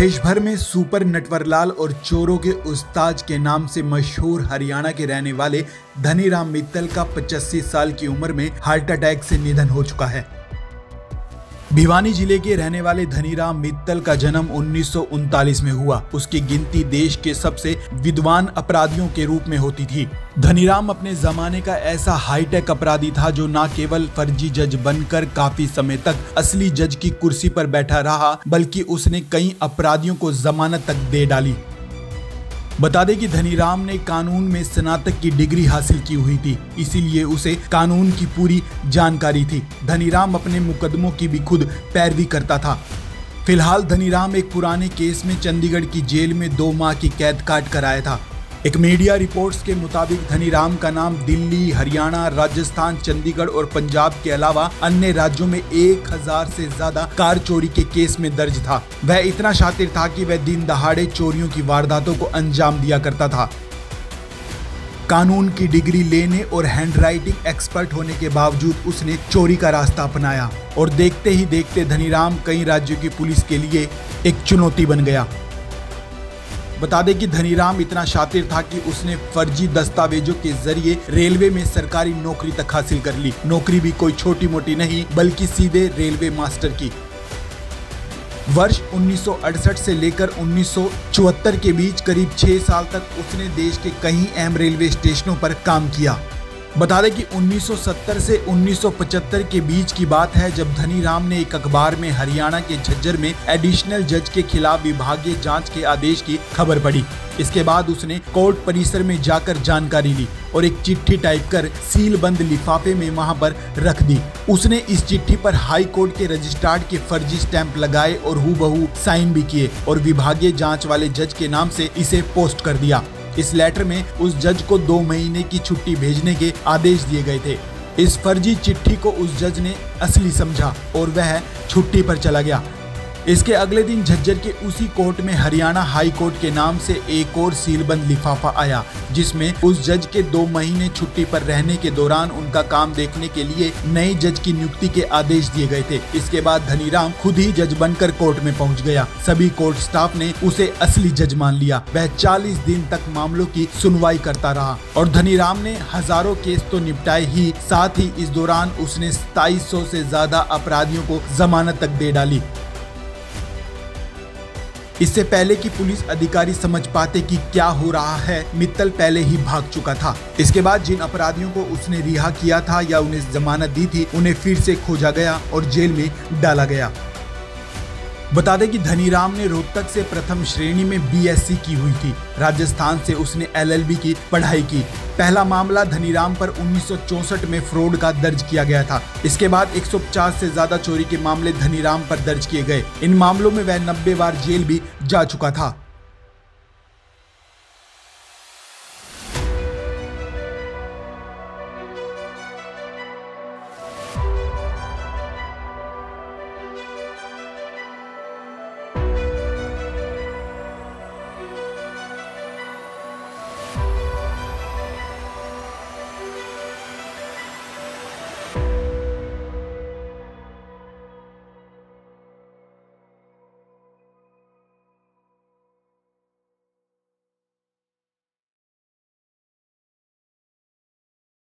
देश भर में सुपर नटवरलाल और चोरों के उस्ताद के नाम से मशहूर हरियाणा के रहने वाले धनीराम मित्तल का 85 साल की उम्र में हार्ट अटैक से निधन हो चुका है। भिवानी जिले के रहने वाले धनीराम मित्तल का जन्म 1939 में हुआ। उसकी गिनती देश के सबसे विद्वान अपराधियों के रूप में होती थी। धनीराम अपने जमाने का ऐसा हाईटेक अपराधी था जो न केवल फर्जी जज बनकर काफी समय तक असली जज की कुर्सी पर बैठा रहा, बल्कि उसने कई अपराधियों को जमानत तक दे डाली। बता दें कि धनीराम ने कानून में स्नातक की डिग्री हासिल की हुई थी, इसीलिए उसे कानून की पूरी जानकारी थी। धनीराम अपने मुकदमों की भी खुद पैरवी करता था। फिलहाल धनीराम एक पुराने केस में चंडीगढ़ की जेल में 2 माह की कैद काट कर आया था। एक मीडिया रिपोर्ट्स के मुताबिक धनीराम का नाम दिल्ली, हरियाणा, राजस्थान, चंडीगढ़ और पंजाब के अलावा अन्य राज्यों में 1000 से ज्यादा कार चोरी के केस में दर्ज था। वह इतना शातिर था कि वह दिन दहाड़े चोरियों की वारदातों को अंजाम दिया करता था। कानून की डिग्री लेने और हैंडराइटिंग एक्सपर्ट होने के बावजूद उसने चोरी का रास्ता अपनाया और देखते ही देखते धनीराम कई राज्यों की पुलिस के लिए एक चुनौती बन गया। बता दें कि धनीराम इतना शातिर था कि उसने फर्जी दस्तावेजों के जरिए रेलवे में सरकारी नौकरी तक हासिल कर ली। नौकरी भी कोई छोटी मोटी नहीं, बल्कि सीधे रेलवे मास्टर की। वर्ष 1968 से लेकर 1974 के बीच करीब 6 साल तक उसने देश के कई अहम रेलवे स्टेशनों पर काम किया। बता दें कि 1970 से 1975 के बीच की बात है, जब धनीराम ने एक अखबार में हरियाणा के झज्जर में एडिशनल जज के खिलाफ विभागीय जांच के आदेश की खबर पढ़ी। इसके बाद उसने कोर्ट परिसर में जाकर जानकारी ली और एक चिट्ठी टाइप कर सीलबंद लिफाफे में वहां पर रख दी। उसने इस चिट्ठी पर हाई कोर्ट के रजिस्ट्रार के फर्जी स्टैंप लगाए और हूबहू साइन भी किए और विभागीय जांच वाले जज के नाम से इसे पोस्ट कर दिया। इस लेटर में उस जज को 2 महीने की छुट्टी भेजने के आदेश दिए गए थे। इस फर्जी चिट्ठी को उस जज ने असली समझा और वह छुट्टी पर चला गया। इसके अगले दिन झज्जर के उसी कोर्ट में हरियाणा हाई कोर्ट के नाम से एक और सीलबंद लिफाफा आया, जिसमें उस जज के 2 महीने छुट्टी पर रहने के दौरान उनका काम देखने के लिए नए जज की नियुक्ति के आदेश दिए गए थे। इसके बाद धनीराम खुद ही जज बनकर कोर्ट में पहुंच गया। सभी कोर्ट स्टाफ ने उसे असली जज मान लिया। वह 40 दिन तक मामलों की सुनवाई करता रहा और धनीराम ने हजारों केस तो निपटाए ही, साथ ही इस दौरान उसने 2700 से ज्यादा अपराधियों को जमानत तक दे डाली। इससे पहले कि पुलिस अधिकारी समझ पाते कि क्या हो रहा है, मित्तल पहले ही भाग चुका था। इसके बाद जिन अपराधियों को उसने रिहा किया था या उन्हें जमानत दी थी, उन्हें फिर से खोजा गया और जेल में डाला गया। बता दें कि धनीराम ने रोहतक से प्रथम श्रेणी में BSc की हुई थी। राजस्थान से उसने LLB की पढ़ाई की। पहला मामला धनीराम पर 1964 में फ्रॉड का दर्ज किया गया था। इसके बाद 150 से ज्यादा चोरी के मामले धनीराम पर दर्ज किए गए। इन मामलों में वह 90 बार जेल भी जा चुका था।